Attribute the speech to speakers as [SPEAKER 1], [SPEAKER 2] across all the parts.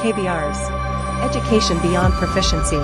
[SPEAKER 1] KBRs. Education Beyond Proficiency.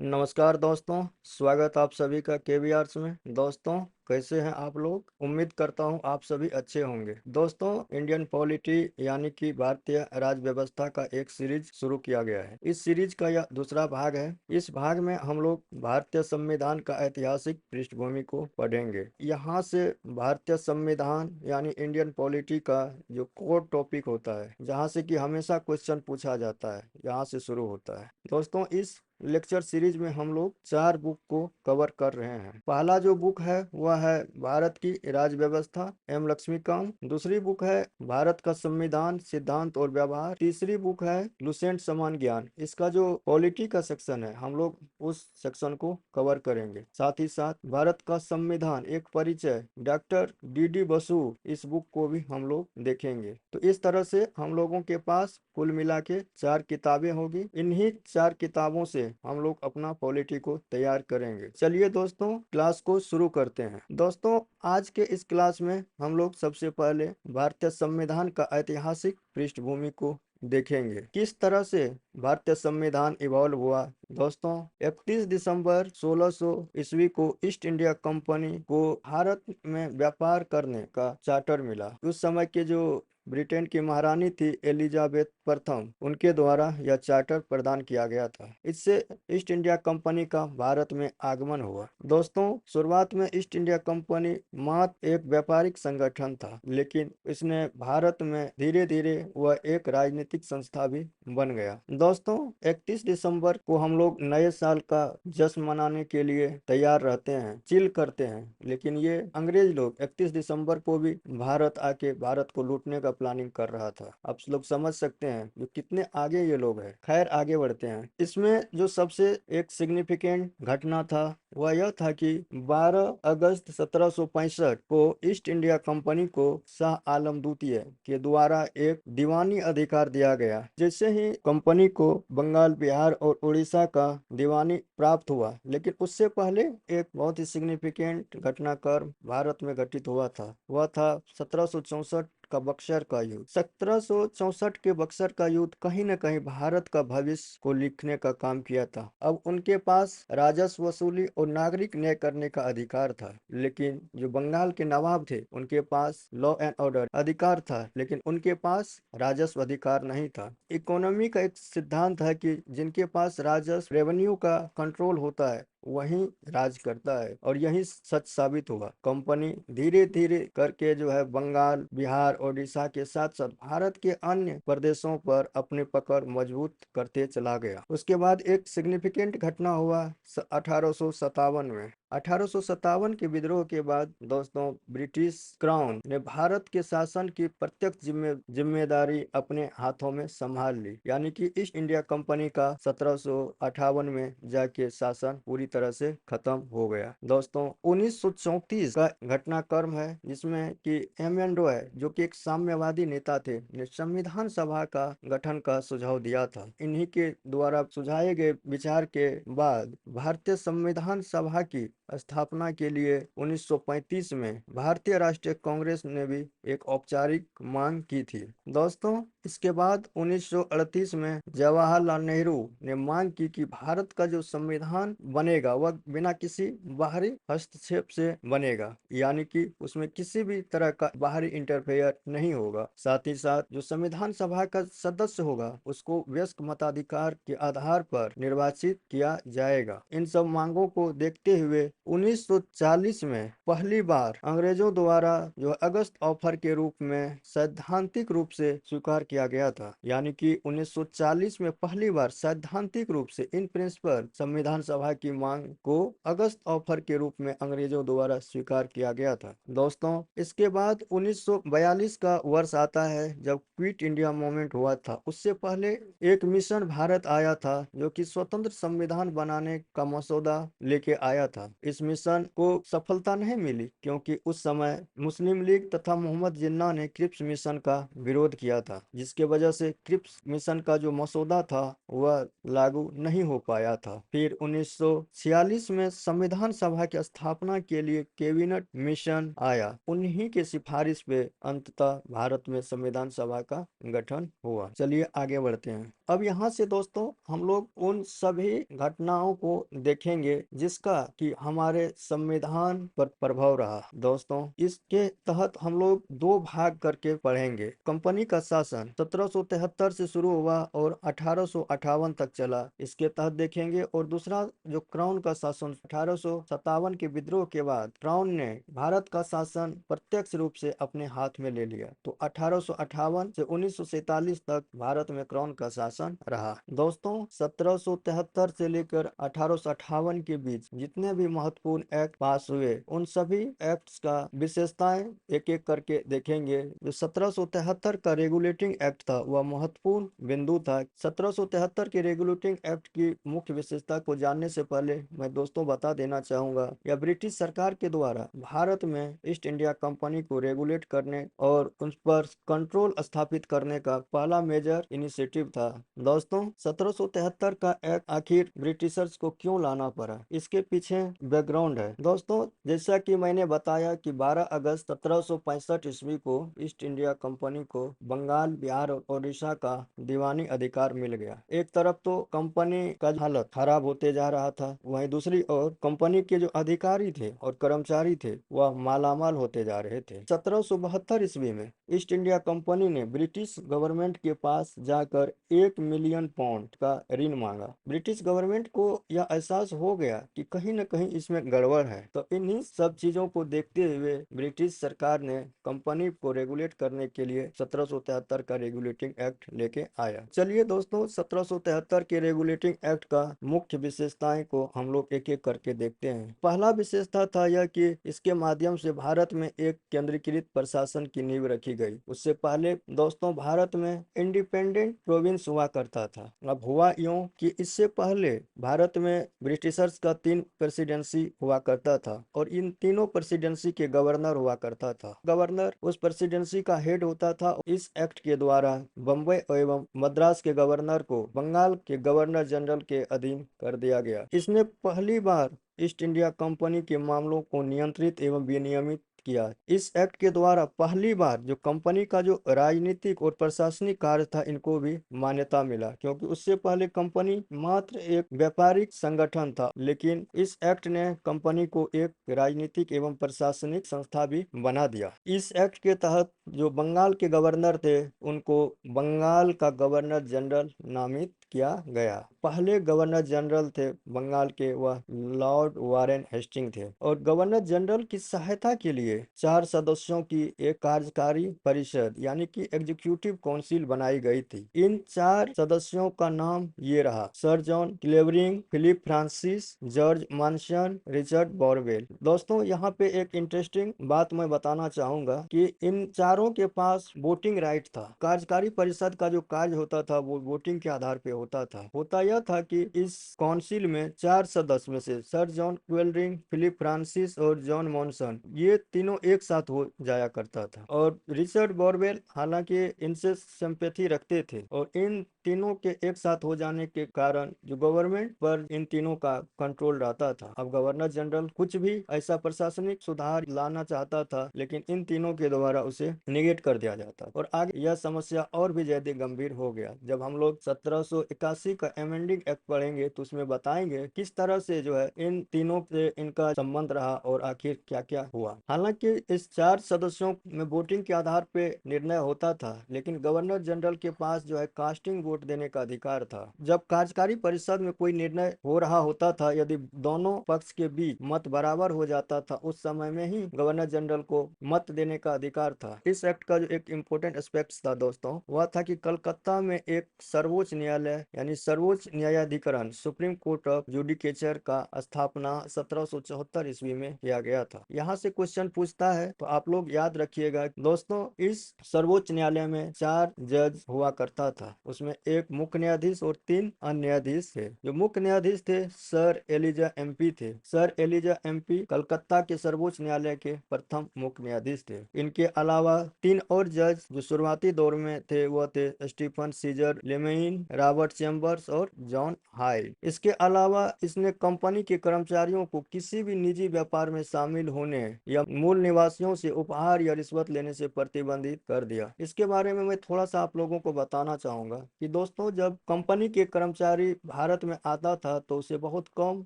[SPEAKER 2] नमस्कार दोस्तों, स्वागत आप सभी का केवीआर्स में। दोस्तों, कैसे हैं आप लोग? उम्मीद करता हूं आप सभी अच्छे होंगे। दोस्तों, इंडियन पॉलिटी यानी कि भारतीय राज व्यवस्था का एक सीरीज शुरू किया गया है। इस सीरीज का यह दूसरा भाग है। इस भाग में हम लोग भारतीय संविधान का ऐतिहासिक पृष्ठभूमि को पढ़ेंगे। यहाँ से भारतीय संविधान यानी इंडियन पॉलिटी का जो कोर टॉपिक होता है, जहाँ से कि हमेशा क्वेश्चन पूछा जाता है, यहाँ से शुरू होता है। दोस्तों, इस लेक्चर सीरीज में हम लोग 4 बुक को कवर कर रहे हैं। पहला जो बुक है वह है भारत की राज व्यवस्था, एम लक्ष्मीकांत। दूसरी बुक है भारत का संविधान, सिद्धांत और व्यवहार। तीसरी बुक है लुसेंट समान ज्ञान। इसका जो पॉलिटी का सेक्शन है, हम लोग उस सेक्शन को कवर करेंगे। साथ ही साथ भारत का संविधान एक परिचय, डॉक्टर डी बसु, इस बुक को भी हम लोग देखेंगे। तो इस तरह से हम लोगों के पास कुल मिला के 4 किताबें होगी। इन्हीं 4 किताबों से हम लोग अपना पॉलिटी को तैयार करेंगे। चलिए दोस्तों, क्लास को शुरू करते हैं। दोस्तों, आज के इस क्लास में हम लोग सबसे पहले भारतीय संविधान का ऐतिहासिक पृष्ठभूमि को देखेंगे। किस तरह से भारतीय संविधान इवॉल्व हुआ। दोस्तों, 31 दिसंबर 1600 ईस्वी को ईस्ट इंडिया कंपनी को भारत में व्यापार करने का चार्टर मिला। उस समय के जो ब्रिटेन की महारानी थी एलिजाबेथ प्रथम, उनके द्वारा यह चार्टर प्रदान किया गया था। इससे ईस्ट इंडिया कंपनी का भारत में आगमन हुआ। दोस्तों, शुरुआत में ईस्ट इंडिया कंपनी मात्र एक व्यापारिक संगठन था, लेकिन इसने भारत में धीरे धीरे वह एक राजनीतिक संस्था भी बन गया। दोस्तों, 31 दिसंबर को हम लोग नए साल का जश्न मनाने के लिए तैयार रहते हैं, चिल करते हैं, लेकिन ये अंग्रेज लोग 31 दिसंबर को भी भारत आके भारत को लूटने का प्लानिंग कर रहा था। आप लोग समझ सकते हैं जो कितने आगे ये लोग हैं। खैर, आगे बढ़ते हैं। इसमें जो सबसे एक सिग्निफिकेंट घटना था वह यह था कि 12 अगस्त 1765 को ईस्ट इंडिया कंपनी को शाह आलम द्वितीय के द्वारा एक दीवानी अधिकार दिया गया। जैसे ही कंपनी को बंगाल, बिहार और उड़ीसा का दीवानी प्राप्त हुआ, लेकिन उससे पहले एक बहुत ही सिग्निफिकेंट घटनाक्रम भारत में घटित हुआ था। वह था 1764 का बक्सर का युद्ध। 1764 के बक्सर का युद्ध कहीं न कहीं भारत का भविष्य को लिखने का काम किया था। अब उनके पास राजस्व वसूली और नागरिक न्याय करने का अधिकार था, लेकिन जो बंगाल के नवाब थे उनके पास लॉ एंड ऑर्डर अधिकार था, लेकिन उनके पास राजस्व अधिकार नहीं था। इकोनॉमी का एक सिद्धांत है कि जिनके पास राजस्व रेवेन्यू का कंट्रोल होता है वहीं राज करता है, और यही सच साबित हुआ। कंपनी धीरे धीरे करके जो है बंगाल, बिहार, ओडिशा के साथ साथ भारत के अन्य प्रदेशों पर अपनी पकड़ मजबूत करते चला गया। उसके बाद एक सिग्निफिकेंट घटना हुआ 1857 में। 1857 के विद्रोह के बाद दोस्तों, ब्रिटिश क्राउन ने भारत के शासन की प्रत्यक्ष जिम्मेदारी अपने हाथों में संभाल ली, यानी कि ईस्ट इंडिया कंपनी का 1758 में जाके शासन पूरी तरह से खत्म हो गया। दोस्तों, 1934 का घटनाक्रम है, जिसमें कि एम.एन. रॉय, जो कि एक साम्यवादी नेता थे, ने संविधान सभा का गठन का सुझाव दिया था। इन्हीं के द्वारा सुझाए गए विचार के बाद भारतीय संविधान सभा की स्थापना के लिए 1935 में भारतीय राष्ट्रीय कांग्रेस ने भी एक औपचारिक मांग की थी। दोस्तों, इसके बाद 1938 में जवाहरलाल नेहरू ने मांग की कि भारत का जो संविधान बनेगा वह बिना किसी बाहरी हस्तक्षेप से बनेगा, यानी कि उसमें किसी भी तरह का बाहरी इंटरफेयर नहीं होगा। साथ ही साथ जो संविधान सभा का सदस्य होगा उसको वयस्क मताधिकार के आधार पर निर्वाचित किया जाएगा। इन सब मांगों को देखते हुए 1940 में पहली बार अंग्रेजों द्वारा जो अगस्त ऑफर के रूप में सैद्धांतिक रूप से स्वीकार किया गया था, यानी कि 1940 में पहली बार सैद्धांतिक रूप से इन प्रिंसिपल संविधान सभा की मांग को अगस्त ऑफर के रूप में अंग्रेजों द्वारा स्वीकार किया गया था। दोस्तों, इसके बाद 1942 का वर्ष आता है जब क्विट इंडिया मूवमेंट हुआ था। उससे पहले एक मिशन भारत आया था जो कि स्वतंत्र संविधान बनाने का मसौदा लेके आया था। इस मिशन को सफलता नहीं मिली, क्योंकि उस समय मुस्लिम लीग तथा मोहम्मद जिन्ना ने क्रिप्स मिशन का विरोध किया था, जिसके वजह से क्रिप्स मिशन का जो मसौदा था वह लागू नहीं हो पाया था। फिर 1946 में संविधान सभा की स्थापना के लिए कैबिनेट मिशन आया। उन्हीं के सिफारिश पे अंततः भारत में संविधान सभा का गठन हुआ। चलिए आगे बढ़ते हैं। अब यहाँ से दोस्तों हम लोग उन सभी घटनाओं को देखेंगे जिसका कि हमारे संविधान पर प्रभाव रहा। दोस्तों इसके तहत हम लोग दो भाग करके पढ़ेंगे। कंपनी का शासन 1773 से शुरू हुआ और 1858 तक चला, इसके तहत देखेंगे। और दूसरा जो क्राउन का शासन 1857 के विद्रोह के बाद क्राउन ने भारत का शासन प्रत्यक्ष रूप से अपने हाथ में ले लिया। तो 1858 से 1947 तक भारत में क्राउन का शासन रहा। दोस्तों 1773 से लेकर 1858 के बीच जितने भी महत्वपूर्ण एक्ट पास हुए, उन सभी एक्ट्स का विशेषताएं एक एक करके देखेंगे। जो 1773 का रेगुलेटिंग एक्ट था वह महत्वपूर्ण बिंदु था। 1773 के रेगुलेटिंग एक्ट की मुख्य विशेषता को जानने से पहले मैं दोस्तों बता देना चाहूंगा, यह ब्रिटिश सरकार के द्वारा भारत में ईस्ट इंडिया कंपनी को रेगुलेट करने और उन पर कंट्रोल स्थापित करने का पहला मेजर इनिशिएटिव था। दोस्तों 1773 का एक्ट आखिर ब्रिटिशर्स को क्यों लाना पड़ा, इसके पीछे बैकग्राउंड है। दोस्तों जैसा कि मैंने बताया कि 12 अगस्त 1765 ईस्वी को ईस्ट इंडिया कंपनी को बंगाल, बिहार और उड़ीसा का दीवानी अधिकार मिल गया। एक तरफ तो कंपनी का हालत खराब होते जा रहा था, वहीं दूसरी ओर कंपनी के जो अधिकारी थे और कर्मचारी थे वह मालामाल होते जा रहे थे। 1772 ईस्वी में ईस्ट इंडिया कंपनी ने ब्रिटिश गवर्नमेंट के पास जाकर 1 मिलियन पाउंड का ऋण मांगा। ब्रिटिश गवर्नमेंट को यह एहसास हो गया कि कहीं न कहीं इसमें गड़बड़ है, तो इन्हीं सब चीजों को देखते हुए ब्रिटिश सरकार ने कंपनी को रेगुलेट करने के लिए 1773 का रेगुलेटिंग एक्ट लेके आया। चलिए दोस्तों 1773 के रेगुलेटिंग एक्ट का मुख्य विशेषताएं को हम लोग एक एक करके देखते हैं। पहला विशेषता था यह कि इसके माध्यम से भारत में एक केंद्रीकृत प्रशासन की नींव रखी गई। उससे पहले दोस्तों भारत में इंडिपेंडेंट प्रोविंस हुआ करता था। अब हुआ यूं कि इससे पहले भारत में ब्रिटिशर्स का 3 प्रेसिडेंसी हुआ करता था और इन तीनों प्रेसिडेंसी के गवर्नर हुआ करता था। गवर्नर उस प्रेसिडेंसी का हेड होता था। इस एक्ट के द्वारा बम्बई एवं मद्रास के गवर्नर को बंगाल के गवर्नर जनरल के अधीन कर दिया गया। इसने पहली बार ईस्ट इंडिया कंपनी के मामलों को नियंत्रित एवं विनियमित किया। इस एक्ट के द्वारा पहली बार जो कंपनी का जो राजनीतिक और प्रशासनिक कार्य था इनको भी मान्यता मिला, क्योंकि उससे पहले कंपनी मात्र एक व्यापारिक संगठन था, लेकिन इस एक्ट ने कंपनी को एक राजनीतिक एवं प्रशासनिक संस्था भी बना दिया। इस एक्ट के तहत जो बंगाल के गवर्नर थे उनको बंगाल का गवर्नर जनरल नामित किया गया। पहले गवर्नर जनरल थे बंगाल के वह लॉर्ड वारेन हेस्टिंग थे और गवर्नर जनरल की सहायता के लिए 4 सदस्यों की एक कार्यकारी परिषद यानी कि एग्जीक्यूटिव काउंसिल बनाई गई थी। इन 4 सदस्यों का नाम ये रहा: Sir John Clavering, Philip Francis, George Monson, Richard Barwell. दोस्तों यहाँ पे एक इंटरेस्टिंग बात मैं बताना चाहूंगा कि इन चारों के पास वोटिंग राइट था। कार्यकारी परिषद का जो कार्य होता था वो वोटिंग के आधार पे होता था। होता यह था कि इस काउंसिल में 4 सदस्य में से सर जॉन क्वेलरिंग, फिलिप फ्रांसिस और जॉन मॉनसन ये तीनों एक साथ हो जाया करता था और रिचर्ड बोरवेल हालांकि इनसे सिंपैथी रखते थे और इन तीनों के एक साथ हो जाने के कारण जो गवर्नमेंट पर इन तीनों का कंट्रोल रहता था। अब गवर्नर जनरल कुछ भी ऐसा प्रशासनिक सुधार लाना चाहता था, लेकिन इन तीनों के द्वारा उसे निगेट कर दिया जाता और आगे यह समस्या और भी ज्यादा गंभीर हो गया। जब हम लोग 1781 का अमेंडिंग एक्ट पढ़ेंगे तो उसमें बताएंगे किस तरह से जो है इन तीनों से इनका संबंध रहा और आखिर क्या क्या हुआ। हालांकि इस 4 सदस्यों में वोटिंग के आधार पे निर्णय होता था, लेकिन गवर्नर जनरल के पास जो है कास्टिंग वोट देने का अधिकार था। जब कार्यकारी परिषद में कोई निर्णय हो रहा होता था, यदि दोनों पक्ष के बीच मत बराबर हो जाता था, उस समय में ही गवर्नर जनरल को मत देने का अधिकार था। इस एक्ट का जो एक इम्पोर्टेंट एस्पेक्ट था दोस्तों वह था कि कलकत्ता में एक सर्वोच्च न्यायालय यानी सर्वोच्च न्यायाधिकरण सुप्रीम कोर्ट ऑफ जुडिकेचर का स्थापना 1774 ईस्वी में किया गया था। यहाँ से क्वेश्चन पूछता है तो आप लोग याद रखिएगा दोस्तों, इस सर्वोच्च न्यायालय में 4 जज हुआ करता था। उसमें एक मुख्य न्यायाधीश और 3 अन्य न्यायाधीश थे। जो मुख्य न्यायाधीश थे सर एलिजा एमपी थे। सर एलिजा एमपी कलकत्ता के सर्वोच्च न्यायालय के प्रथम मुख्य न्यायाधीश थे। इनके अलावा 3 और जज जो शुरुआती दौर में थे वह थे स्टीफन सीजर लेमेइन, रॉबर्ट चेम्बर्स और जॉन हाइल। इसके अलावा इसने कंपनी के कर्मचारियों को किसी भी निजी व्यापार में शामिल होने या मूल निवासियों से उपहार या रिश्वत लेने से प्रतिबंधित कर दिया। इसके बारे में मैं थोड़ा सा आप लोगों को बताना चाहूंगा कि दोस्तों, जब कंपनी के कर्मचारी भारत में आता था तो उसे बहुत कम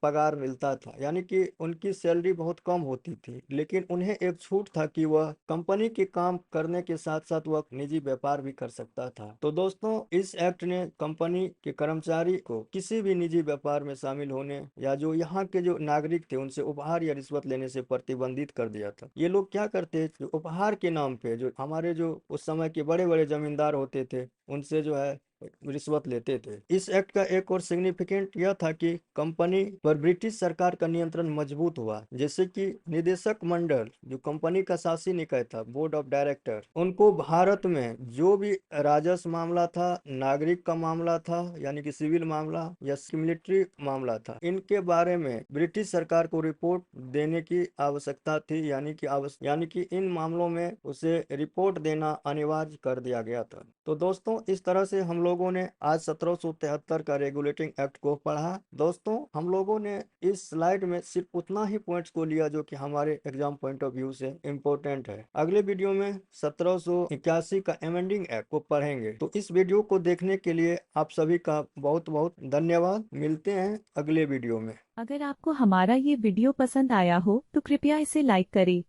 [SPEAKER 2] पगार मिलता था, यानी कि उनकी सैलरी बहुत कम होती थी। लेकिन उन्हें एक छूट था कि वह कंपनी के काम करने के साथ साथ वह निजी व्यापार भी कर सकता था। तो दोस्तों, इस एक्ट ने कंपनी के कर्मचारी को किसी भी निजी व्यापार में शामिल होने या जो यहाँ के जो नागरिक थे उनसे उपहार या रिश्वत लेने से प्रतिबंधित कर दिया था। ये लोग क्या करते थे, उपहार के नाम पे जो हमारे जो उस समय के बड़े बड़े जमींदार होते थे उनसे जो है रिश्वत लेते थे। इस एक्ट का एक और सिग्निफिकेंट यह था कि कंपनी पर ब्रिटिश सरकार का नियंत्रण मजबूत हुआ। जैसे कि निदेशक मंडल जो कंपनी का शासी निकाय था, बोर्ड ऑफ डायरेक्टर, उनको भारत में जो भी राजस्व मामला था, नागरिक का मामला था यानी कि सिविल मामला या मिलिट्री मामला था, इनके बारे में ब्रिटिश सरकार को रिपोर्ट देने की आवश्यकता थी। यानी कि इन मामलों में उसे रिपोर्ट देना अनिवार्य कर दिया गया था। तो दोस्तों, इस तरह से हम लोगों ने आज 1773 का रेगुलेटिंग एक्ट को पढ़ा। दोस्तों, हम लोगों ने इस स्लाइड में सिर्फ उतना ही पॉइंट्स को लिया जो कि हमारे एग्जाम पॉइंट ऑफ व्यू से इम्पोर्टेंट है। अगले वीडियो में 1781 का अमेंडिंग एक्ट को पढ़ेंगे। तो इस वीडियो को देखने के लिए आप सभी का बहुत बहुत धन्यवाद। मिलते हैं अगले वीडियो में।
[SPEAKER 3] अगर आपको हमारा ये वीडियो पसंद आया हो तो कृपया इसे लाइक करें।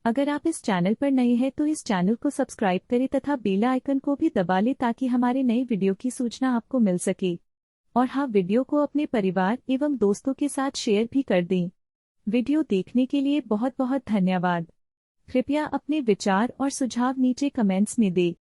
[SPEAKER 3] अगर आप इस चैनल पर नए हैं तो इस चैनल को सब्सक्राइब करें तथा बेल आइकन को भी दबा लें ताकि हमारे नए वीडियो की सूचना आपको मिल सके। और हाँ, वीडियो को अपने परिवार एवं दोस्तों के साथ शेयर भी कर दें। वीडियो देखने के लिए बहुत बहुत धन्यवाद। कृपया अपने विचार और सुझाव नीचे कमेंट्स में दें।